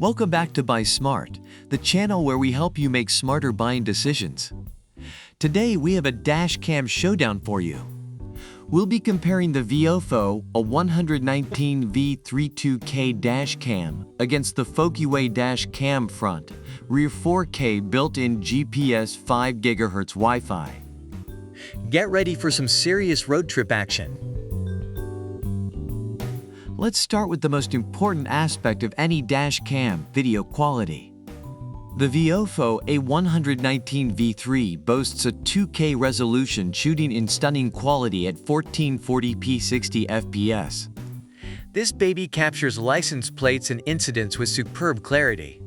Welcome back to Buy Smart, the channel where we help you make smarter buying decisions. Today we have a dash cam showdown for you. We'll be comparing the VIOFO A119 V32K dash cam against the FOCUWAY dash cam front, rear 4K built-in GPS 5 GHz Wi-Fi. Get ready for some serious road trip action. Let's start with the most important aspect of any dash cam, video quality. The VIOFO A119 V3 boasts a 2K resolution shooting in stunning quality at 1440p 60 fps. This baby captures license plates and incidents with superb clarity.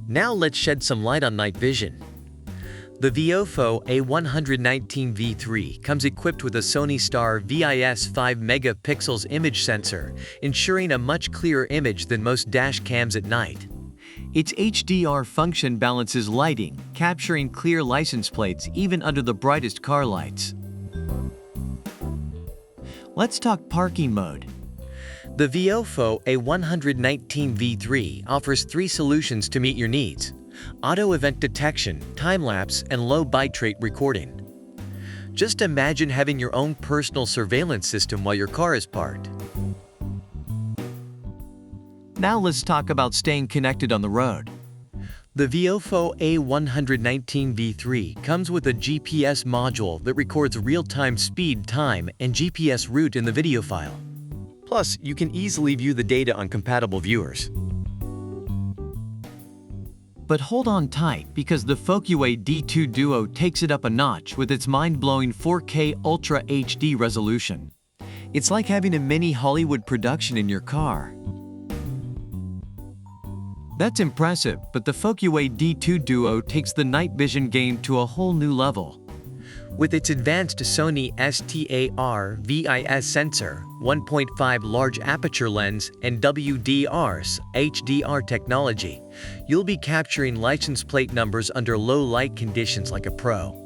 Now let's shed some light on night vision. The VIOFO A119 V3 comes equipped with a Sony Star VIS 5 megapixels image sensor, ensuring a much clearer image than most dash cams at night. Its HDR function balances lighting, capturing clear license plates even under the brightest car lights. Let's talk parking mode. The VIOFO A119 V3 offers 3 solutions to meet your needs: auto event detection, time-lapse, and low bitrate recording. Just imagine having your own personal surveillance system while your car is parked. Now let's talk about staying connected on the road. The VIOFO A119 V3 comes with a GPS module that records real-time speed, time, and GPS route in the video file. Plus, you can easily view the data on compatible viewers. But hold on tight, because the FOCUWAY D2 Duo takes it up a notch with its mind-blowing 4K Ultra HD resolution. It's like having a mini Hollywood production in your car. That's impressive, but the FOCUWAY D2 Duo takes the night vision game to a whole new level. With its advanced Sony STAR VIS sensor, 1.5 large aperture lens, and WDR's HDR technology, you'll be capturing license plate numbers under low light conditions like a pro.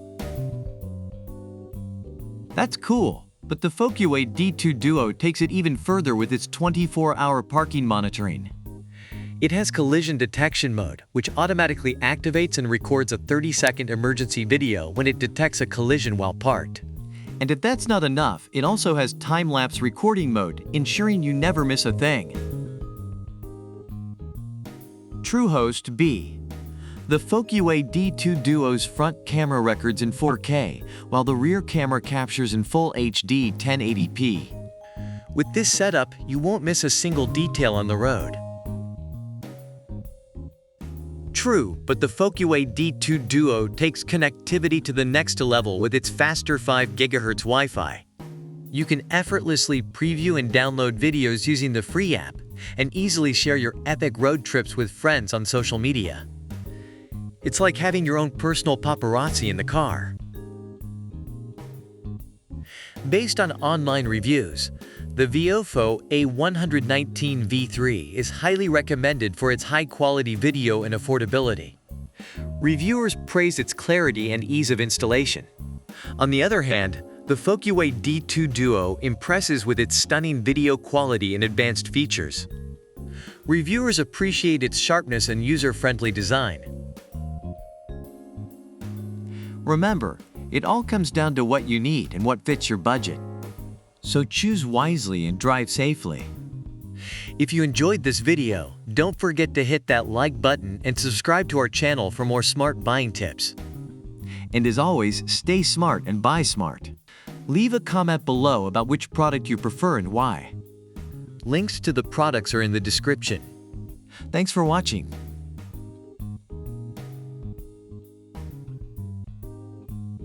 That's cool, but the FOCUWAY D2 Duo takes it even further with its 24-hour parking monitoring. It has collision detection mode, which automatically activates and records a 30-second emergency video when it detects a collision while parked. And if that's not enough, it also has time-lapse recording mode, ensuring you never miss a thing. TrueHost B. The FOCUWAY D2 Duo's front camera records in 4K, while the rear camera captures in full HD 1080p. With this setup, you won't miss a single detail on the road. True, but the FOCUWAY D2 Duo takes connectivity to the next level with its faster 5 GHz Wi-Fi. You can effortlessly preview and download videos using the free app, and easily share your epic road trips with friends on social media. It's like having your own personal paparazzi in the car. Based on online reviews, the VIOFO A119 V3 is highly recommended for its high-quality video and affordability. Reviewers praise its clarity and ease of installation. On the other hand, the FOCUWAY D2 Duo impresses with its stunning video quality and advanced features. Reviewers appreciate its sharpness and user-friendly design. Remember, it all comes down to what you need and what fits your budget. So choose wisely and drive safely. If you enjoyed this video, don't forget to hit that like button and subscribe to our channel for more smart buying tips. And as always, stay smart and buy smart. Leave a comment below about which product you prefer and why. Links to the products are in the description. Thanks for watching.